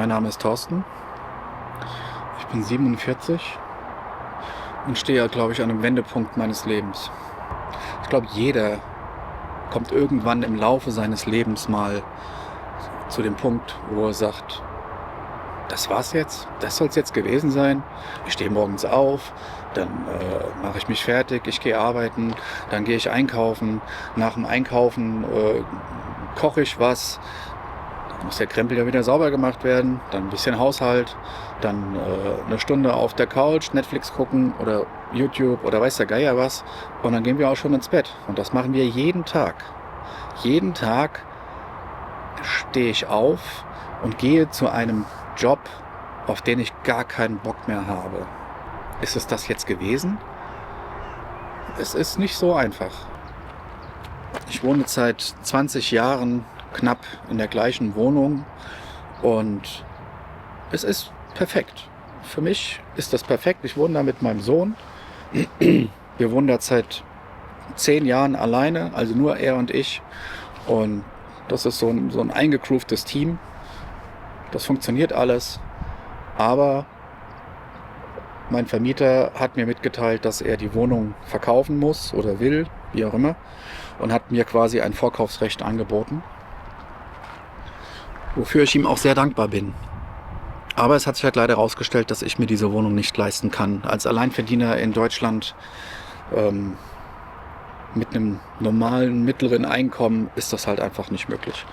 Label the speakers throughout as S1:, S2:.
S1: mein Name ist Thorsten. Ich bin 47 und stehe, glaube ich, an einem Wendepunkt meines Lebens. Ich glaube, jeder kommt irgendwann im Laufe seines Lebens mal zu dem Punkt, wo er sagt, das war's jetzt, das soll es jetzt gewesen sein. Ich stehe morgens auf, dann mache ich mich fertig, ich gehe arbeiten, dann gehe ich einkaufen. Nach dem Einkaufen koche ich was, dann muss der Krempel ja wieder sauber gemacht werden, dann ein bisschen Haushalt, dann eine Stunde auf der Couch, Netflix gucken oder YouTube oder weiß der Geier was und dann gehen wir auch schon ins Bett. Und das machen wir jeden Tag. Jeden Tag stehe ich auf und gehe zu einem Job, auf den ich gar keinen Bock mehr habe. Ist es das jetzt gewesen? Es ist nicht so einfach. Ich wohne seit 20 Jahren knapp in der gleichen Wohnung und es ist perfekt. Für mich ist das perfekt. Ich wohne da mit meinem Sohn. Wir wohnen da seit 10 Jahren alleine, also nur er und ich. Und das ist so ein eingegroovtes Team. Das funktioniert alles. Aber mein Vermieter hat mir mitgeteilt, dass er die Wohnung verkaufen muss oder will, wie auch immer. Und hat mir quasi ein Vorkaufsrecht angeboten. Wofür ich ihm auch sehr dankbar bin. Aber es hat sich halt leider herausgestellt, dass ich mir diese Wohnung nicht leisten kann. Als Alleinverdiener in Deutschland mit einem normalen, mittleren Einkommen ist das halt einfach nicht möglich.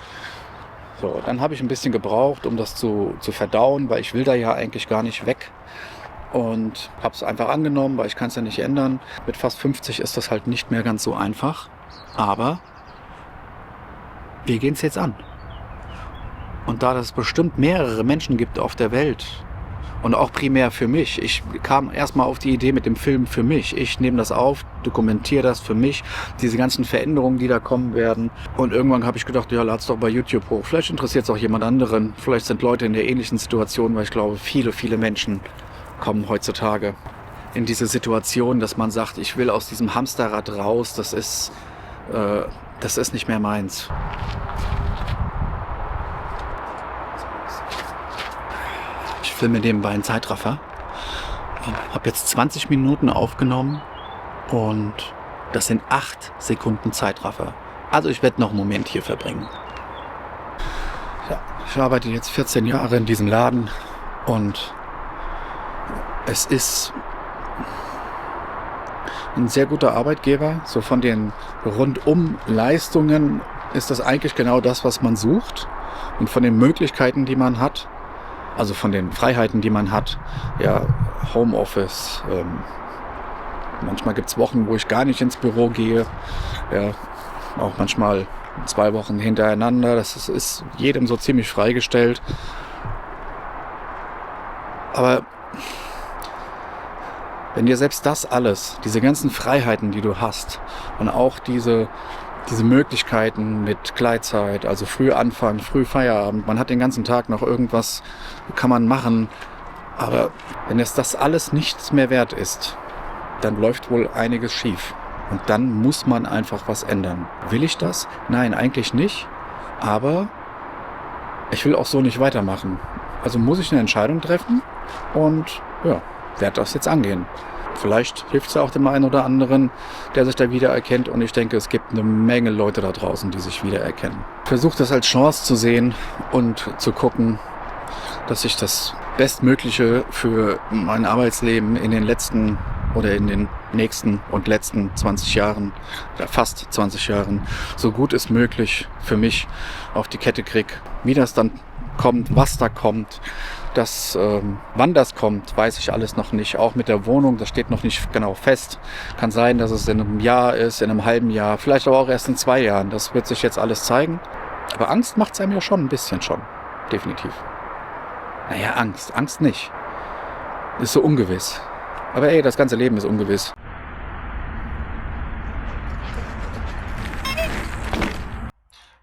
S1: So, dann habe ich ein bisschen gebraucht, um das zu verdauen, weil ich will da ja eigentlich gar nicht weg. Und habe es einfach angenommen, weil ich kann es ja nicht ändern. Mit fast 50 ist das halt nicht mehr ganz so einfach. Aber wir gehen es jetzt an. Und da es bestimmt mehrere Menschen gibt auf der Welt und auch primär für mich, ich kam erstmal auf die Idee mit dem Film für mich. Ich nehme das auf, dokumentiere das für mich, diese ganzen Veränderungen, die da kommen werden. Und irgendwann habe ich gedacht, ja, lad's doch bei YouTube hoch. Vielleicht interessiert es auch jemand anderen. Vielleicht sind Leute in der ähnlichen Situation, weil ich glaube, viele, viele Menschen kommen heutzutage in diese Situation, dass man sagt, ich will aus diesem Hamsterrad raus, das ist nicht mehr meins. Ich filme nebenbei einen Zeitraffer. Habe jetzt 20 Minuten aufgenommen und das sind 8 Sekunden Zeitraffer. Also ich werde noch einen Moment hier verbringen. Ja, ich arbeite jetzt 14 Jahre in diesem Laden und es ist ein sehr guter Arbeitgeber. So von den Rundum-Leistungen ist das eigentlich genau das, was man sucht. Und von den Möglichkeiten, die man hat, also von den Freiheiten, die man hat, ja, Homeoffice, manchmal gibt es Wochen, wo ich gar nicht ins Büro gehe, ja, auch manchmal 2 Wochen hintereinander, das ist jedem so ziemlich freigestellt. Aber wenn dir selbst das alles, diese ganzen Freiheiten, die du hast und auch diese Möglichkeiten mit Gleitzeit, also früh anfangen, früh Feierabend, man hat den ganzen Tag noch irgendwas, kann man machen. Aber wenn es das alles nichts mehr wert ist, dann läuft wohl einiges schief. Und dann muss man einfach was ändern. Will ich das? Nein, eigentlich nicht. Aber ich will auch so nicht weitermachen. Also muss ich eine Entscheidung treffen und ja, werde das jetzt angehen. Vielleicht hilft es ja auch dem einen oder anderen, der sich da wiedererkennt. Und ich denke, es gibt eine Menge Leute da draußen, die sich wiedererkennen. Versuche das als Chance zu sehen und zu gucken, dass ich das Bestmögliche für mein Arbeitsleben in den letzten oder in den nächsten und letzten 20 Jahren oder fast 20 Jahren so gut es möglich für mich auf die Kette kriege. Wie das dann kommt, was da kommt, wann das kommt, weiß ich alles noch nicht. Auch mit der Wohnung, das steht noch nicht genau fest. Kann sein, dass es in einem Jahr ist, in einem halben Jahr, vielleicht aber auch erst in 2 Jahren. Das wird sich jetzt alles zeigen. Aber Angst macht es einem ja schon ein bisschen schon. Definitiv. Naja, Angst nicht. Ist so ungewiss. Aber ey, das ganze Leben ist ungewiss.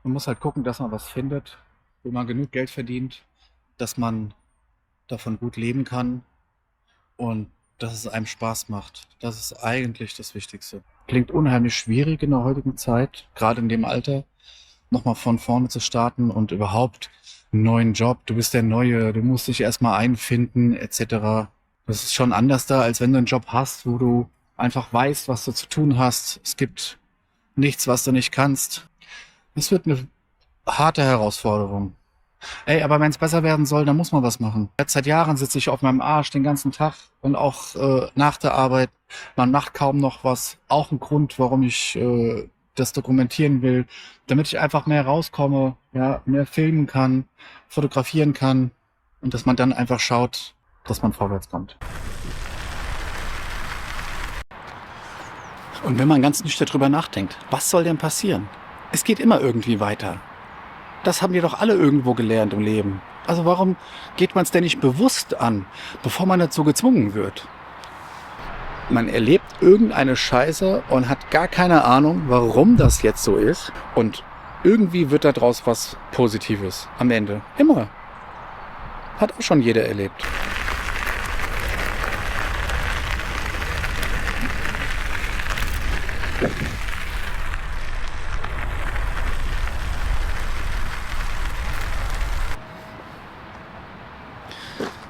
S1: Man muss halt gucken, dass man was findet, wo man genug Geld verdient, dass man davon gut leben kann und dass es einem Spaß macht. Das ist eigentlich das Wichtigste. Klingt unheimlich schwierig in der heutigen Zeit, gerade in dem Alter, nochmal von vorne zu starten und überhaupt einen neuen Job, du bist der Neue, du musst dich erstmal einfinden, etc. Das ist schon anders da, als wenn du einen Job hast, wo du einfach weißt, was du zu tun hast. Es gibt nichts, was du nicht kannst. Es wird eine harte Herausforderung. Ey, aber wenn es besser werden soll, dann muss man was machen. Jetzt seit Jahren sitze ich auf meinem Arsch den ganzen Tag und auch nach der Arbeit. Man macht kaum noch was. Auch ein Grund, warum ich das dokumentieren will, damit ich einfach mehr rauskomme, ja, mehr filmen kann, fotografieren kann und dass man dann einfach schaut, dass man vorwärts kommt. Und wenn man ganz nüchtern drüber nachdenkt, was soll denn passieren? Es geht immer irgendwie weiter. Das haben wir doch alle irgendwo gelernt im Leben. Also warum geht man es denn nicht bewusst an, bevor man dazu gezwungen wird? Man erlebt irgendeine Scheiße und hat gar keine Ahnung, warum das jetzt so ist. Und irgendwie wird daraus was Positives am Ende. Immer. Hat auch schon jeder erlebt.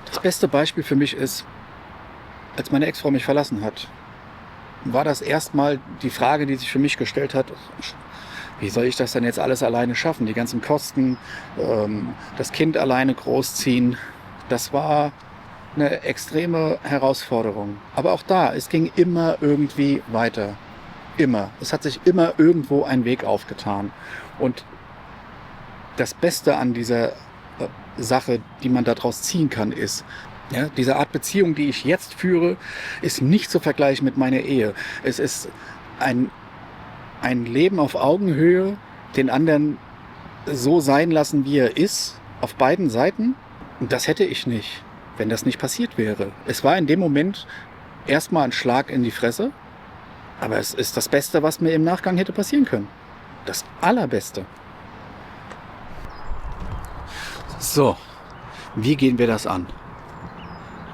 S1: Das beste Beispiel für mich ist, als meine Ex-Frau mich verlassen hat, war das erstmal die Frage, die sich für mich gestellt hat, wie soll ich das denn jetzt alles alleine schaffen? Die ganzen Kosten, das Kind alleine großziehen, das war eine extreme Herausforderung. Aber auch da, es ging immer irgendwie weiter. Immer. Es hat sich immer irgendwo ein Weg aufgetan. Und das Beste an dieser Sache, die man daraus ziehen kann, ist, ja, diese Art Beziehung, die ich jetzt führe, ist nicht zu vergleichen mit meiner Ehe. Es ist ein Leben auf Augenhöhe, den anderen so sein lassen, wie er ist, auf beiden Seiten. Und das hätte ich nicht, wenn das nicht passiert wäre. Es war in dem Moment erstmal ein Schlag in die Fresse, aber es ist das Beste, was mir im Nachgang hätte passieren können. Das Allerbeste. So, wie gehen wir das an?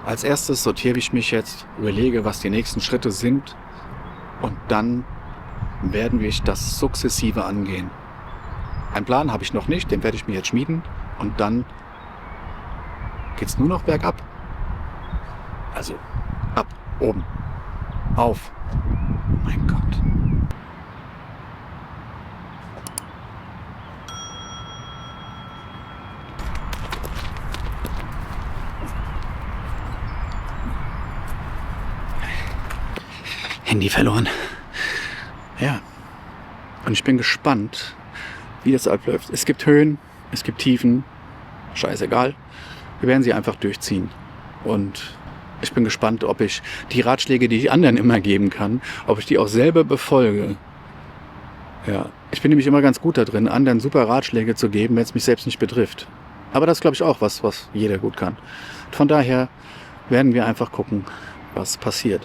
S1: Als erstes sortiere ich mich jetzt, überlege, was die nächsten Schritte sind und dann werden wir das sukzessive angehen. Einen Plan habe ich noch nicht, den werde ich mir jetzt schmieden und dann geht's nur noch bergab. Also ab, oben, auf. Oh mein Gott. Handy verloren. Ja. Und ich bin gespannt, wie das abläuft. Es gibt Höhen, es gibt Tiefen. Scheißegal. Wir werden sie einfach durchziehen. Und ich bin gespannt, ob ich die Ratschläge, die ich anderen immer geben kann, ob ich die auch selber befolge. Ja. Ich bin nämlich immer ganz gut da drin, anderen super Ratschläge zu geben, wenn es mich selbst nicht betrifft. Aber das ist, glaube ich, auch was jeder gut kann. Von daher werden wir einfach gucken, was passiert.